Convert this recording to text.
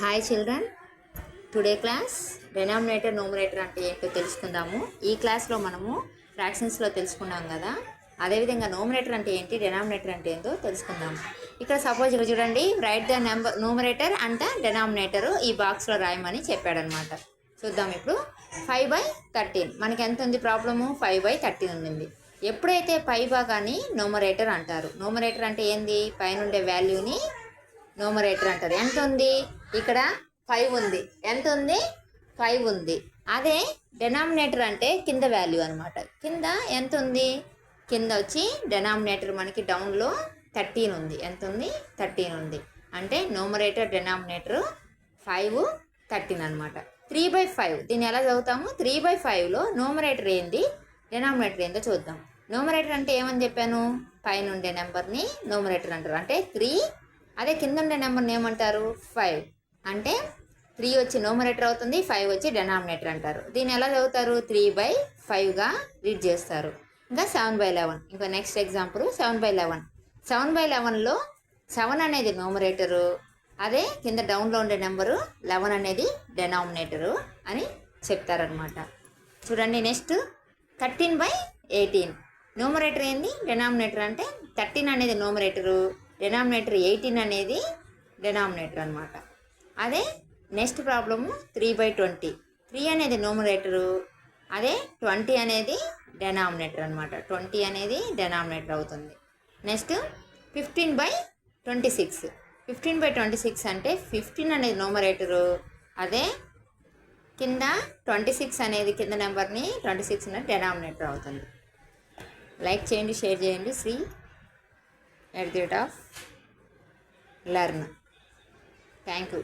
Hi children, today class denominator numerator అంటే ఏంటో తెలుసుకుందాము. ఈ క్లాస్లో మనము ఫ్రాక్షన్స్లో తెలుసుకున్నాం కదా, అదేవిధంగా న్యూమరేటర్ అంటే ఏంటి, డెనామినేటర్ అంటే ఏంటో తెలుసుకుందాము. ఇక్కడ సపోజ్ ఇక్కడ చూడండి, right the number numerator and denominator ఈ బాక్స్లో రాయమని చెప్పాడనమాట. చూద్దాం ఇప్పుడు. 5/13 మనకి ఎంత ఉంది ప్రాబ్లము? 5/13 ఉంది. ఎప్పుడైతే పై భాగాన్ని న్యూమరేటర్ అంటారు. న్యూమరేటర్ అంటే ఏంది? పైన ఉండే వాల్యూని న్యూమరేటర్ అంటారు. ఎంత ఉంది? ఇక్కడ 5 ఉంది. ఎంత ఉంది? 5 ఉంది. అదే డెనామినేటర్ అంటే కింద వాల్యూ అనమాట. కింద ఎంత ఉంది? కింద వచ్చి డెనామినేటర్ మనకి డౌన్లో 13 ఉంది. ఎంత ఉంది? 13 ఉంది. అంటే న్యూమరేటర్ డెనామినేటర్ 5 13 అనమాట. 3/5 దీన్ని ఎలా చదువుతాము? 3/5లో న్యూమరేటర్ ఏంది, డెనామినేటర్ ఏందో చూద్దాం. న్యూమరేటర్ అంటే ఏమని చెప్పాను? పైన ఉండే నెంబర్ని న్యూమరేటర్ అంటారు. అంటే 3. అదే కింద ఉండే నెంబర్ని ఏమంటారు? 5. అంటే 3 వచ్చి న్యూమరేటర్ అవుతుంది, 5 వచ్చి డెనామినేటర్ అంటారు. దీన్ని ఎలా చదువుతారు? 3/5గా రీడ్ చేస్తారు. ఇంకా 7/11. ఇంకా నెక్స్ట్ ఎగ్జాంపుల్ 7/11. 7/11లో 7 అనేది న్యూమరేటరు, అదే కింద డౌన్లో ఉండే నెంబరు 11 అనేది డెనామినేటరు అని చెప్తారనమాట. చూడండి నెక్స్ట్ 13/18. న్యూమరేటర్ ఏంది, డెనామినేటర్ అంటే 13 అనేది న్యూమరేటరు, డెనామినేటర్ 18 అనేది డెనామినేటర్ అనమాట. అదే నెక్స్ట్ ప్రాబ్లము 3/20. 3 అనేది న్యూమరేటరు, అదే 20 అనేది డెనామినేటర్ అనమాట. 20 అనేది డెనామినేటర్ అవుతుంది. నెక్స్ట్ 15/26. 15/26 అంటే 15 అనేది న్యూమరేటరు, అదే కింద 26 అనేది కింద నెంబర్ని 26 అనేది డెనామినేటర్ అవుతుంది. లైక్ చేయండి, షేర్ చేయండి. @learn. Thank you.